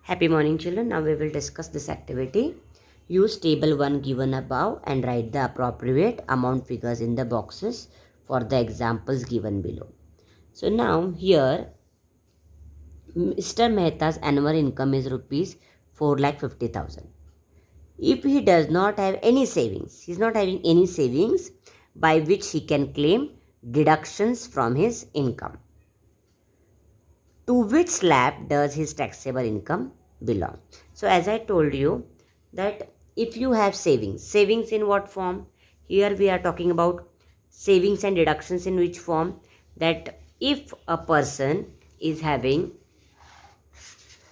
Happy morning, children. Now we will discuss this activity. Use table 1 given above and write the appropriate amount figures in the boxes for the examples given below. So now here Mr. Mehta's annual income is rupees 4,50,000. If he does not have any savings, he is not having any savings by which he can claim deductions from his income. To which slab does his taxable income belong? So as I told you that if you have savings in what form? Here we are talking about savings and deductions in which form? That if a person is having,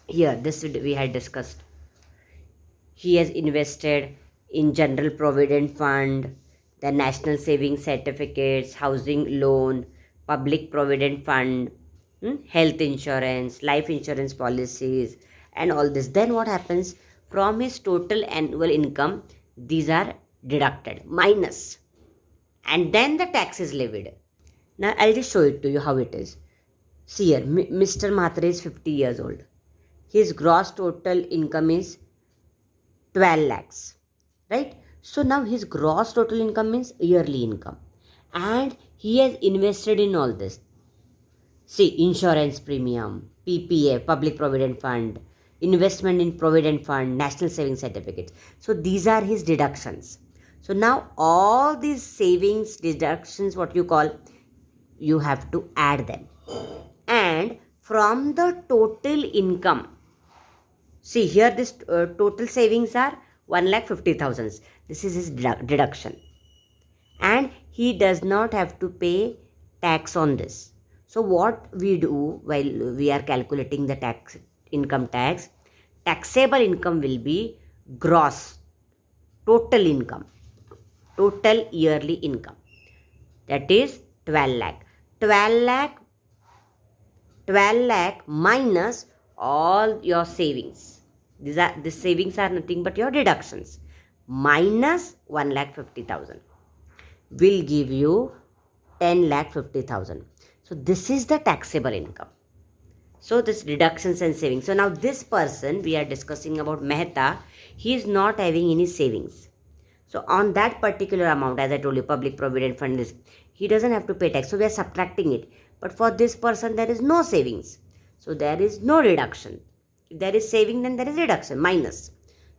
here this we had discussed, he has invested in general provident fund, the national savings certificates, housing loan, public provident fund, health insurance, life insurance policies, and all this. Then what happens? From his total annual income, these are deducted, minus, and then the tax is levied. Now I'll just show it to you how it is. See here, Mr. Mhatre is 50 years old. His gross total income is 12 lakhs, right? So now his gross total income means yearly income, and he has invested in all this. See, insurance premium, PPA, public provident fund, investment in provident fund, national savings certificates. So these are his deductions. So now all these savings deductions, what you call, you have to add them, and from the total income, see here this total savings are 1,50,000. This is his deduction, and he does not have to pay tax on this. So what we do while we are calculating the income tax, taxable income will be gross total income, total yearly income, that is 12 lakh. 12 lakh minus all your savings. These savings are nothing but your deductions, minus 1,50,000 will give you 10,50,000. So this is the taxable income. So this deductions and savings. So now this person we are discussing about, Mehta, he is not having any savings. So on that particular amount, as I told you, public provident fund is, he doesn't have to pay tax. So we are subtracting it. But for this person there is no savings. So there is no deduction. If there is saving, then there is reduction, minus.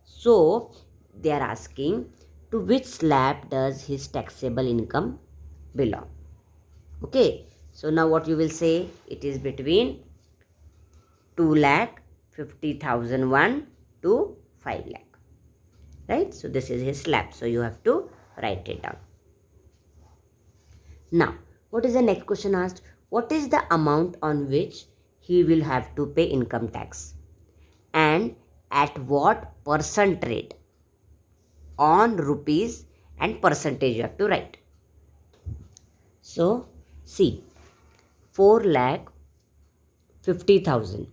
So they are asking, to which slab does his taxable income belong? Okay. So now what you will say, it is between 2,50,001 to 5 lakh. Right? So this is his slab. So you have to write it down. Now, what is the next question asked? What is the amount on which he will have to pay income tax? And at what percent rate? On rupees and percentage you have to write. So, see, 4,50,000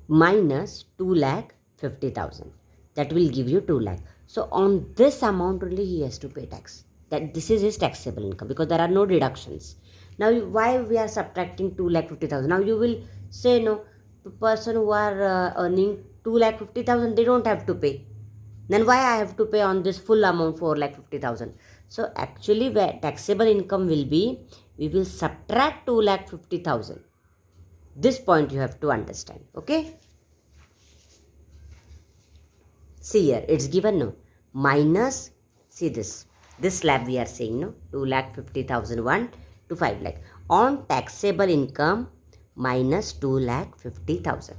minus 2,50,000, that will give you 2 lakh. So on this amount only he has to pay tax. That this is his taxable income, because there are no deductions. Now why we are subtracting 2,50,000? Now you will say, no, the person who are earning 2,50,000, they don't have to pay. Then why I have to pay on this full amount 4,50,000? So actually where taxable income will be, we will subtract 2,50,000. This point you have to understand. Okay. See here, it's given, no, minus, see this slab we are saying, no, 2,50,001 to 5 lakh. On taxable income minus 2,50,000.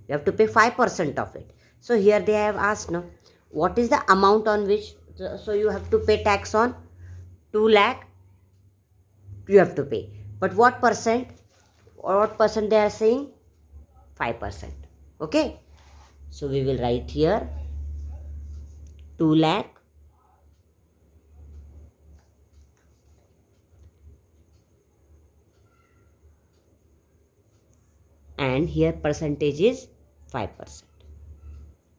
You have to pay 5% of it. So here they have asked, no, what is the amount on which, so you have to pay tax on 2 lakh, you have to pay. But what percent, or what percent they are saying? 5%. Okay. So we will write here 2 lakh and here percentage is 5%.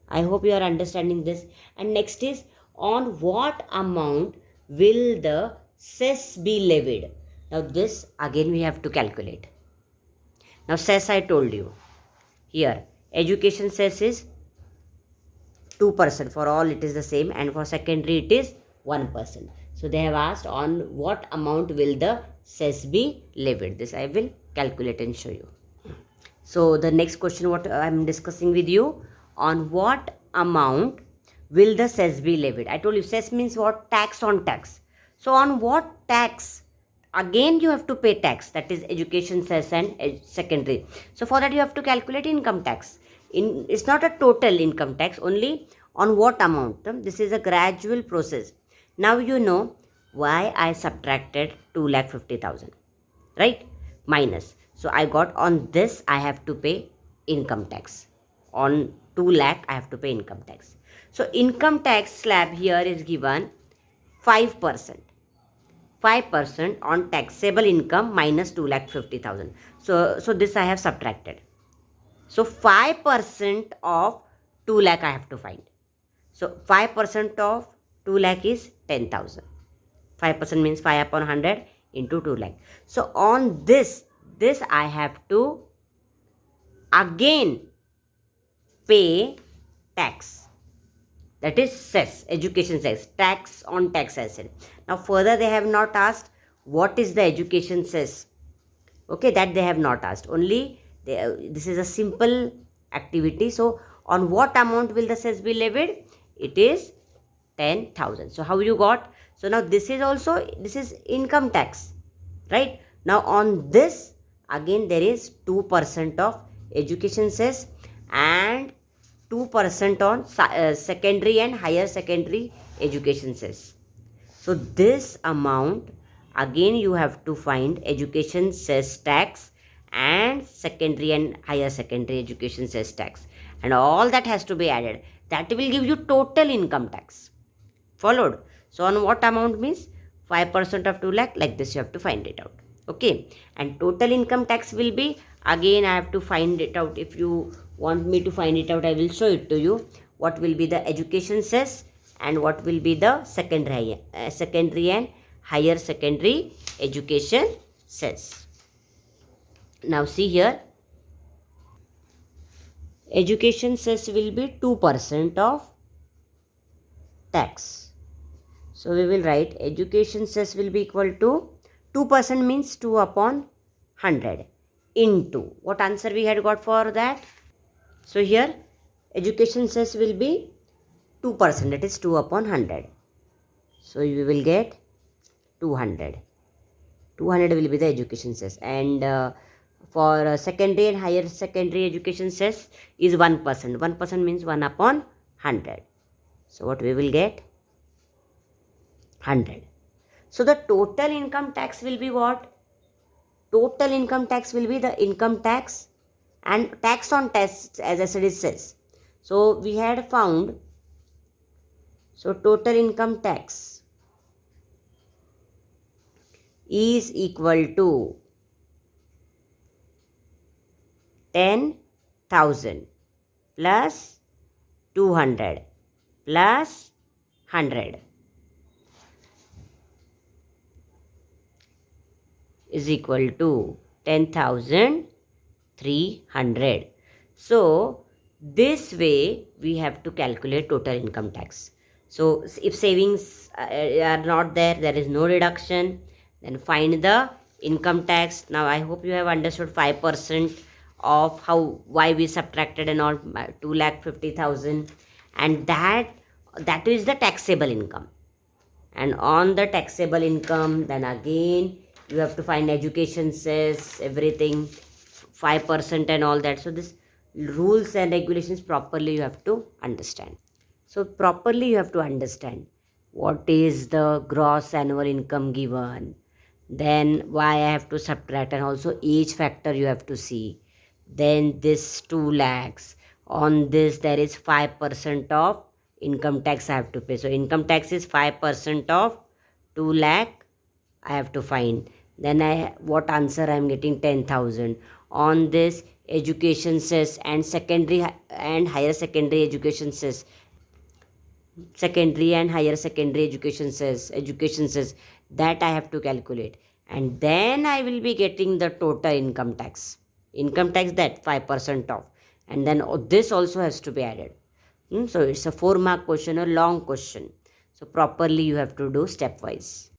I hope you are understanding this. And next is, on what amount will the cess be levied? Now this again we have to calculate. Now cess I told you, here Education cess is 2%. For all it is the same, and for secondary it is 1%. So they have asked on what amount will the cess be levied. This I will calculate and show you. So the next question what I am discussing with you, on what amount will the cess be levied. I told you cess means what? Tax on tax. So on what tax? Again you have to pay tax, that is education cess and secondary. So for that you have to calculate income tax. It's not a total income tax, only on what amount. This is a gradual process. Now you know why I subtracted 2,50,000, right? Minus. So I got on this I have to pay income tax. On 2 lakh I have to pay income tax. So income tax slab here is given 5%. 5% on taxable income minus 2,50,000. So this I have subtracted. So 5% of 2 lakh I have to find. So 5% of 2 lakh is 10,000. 5% means 5 upon 100 into 2 lakh. So on this I have to again pay tax. That is cess, education cess, tax on tax asset. Now further they have not asked what is the education cess. Okay, that they have not asked. Only this is a simple activity. So on what amount will the cess be levied? It is 10,000. So how you got? So now this is income tax, right? Now on this again there is 2% of education cess and 2% on secondary and higher secondary education cess. So this amount again you have to find education cess tax and secondary and higher secondary education cess tax, and all that has to be added. That will give you total income tax. Followed? So on what amount means 5% of 2 lakh, like this you have to find it out. Okay, and total income tax will be, again I have to find it out. If you want me to find it out, I will show it to you. What will be the education cess and what will be the secondary and higher secondary education cess. Now see here, education cess will be 2% of tax. So we will write education cess will be equal to 2% means 2 upon 100 into what answer we had got for that. So here education cess will be 2%, that is 2 upon 100. So you will get 200. 200 will be the education cess, and for secondary and higher secondary education cess is 1%. 1% means 1 upon 100. So what we will get? 100. So the total income tax will be what? Total income tax will be the income tax and tax on tax, as I said, it says. So we had found, so total income tax is equal to 10,000 plus 200 plus 100 is equal to 10,300. So this way we have to calculate total income tax. So if savings are not there, there is no reduction, then find the income tax. Now I hope you have understood 5% of why we subtracted and all 2,50,000, and that is the taxable income. And on the taxable income, then again you have to find education cess, everything, 5% and all that. So this rules and regulations properly you have to understand. So properly you have to understand what is the gross annual income given, then why I have to subtract, and also each factor you have to see. Then this 2 lakhs, on this there is 5% of income tax I have to pay. So income tax is 5% of 2 lakh I have to find. Then what answer I am getting? 10,000. On this education cess and secondary and higher secondary education cess, secondary and higher secondary education cess, that I have to calculate, and then I will be getting the total income tax. Income tax, that 5% of, and then this also has to be added. So it's a 4 mark question, a long question. So properly you have to do stepwise.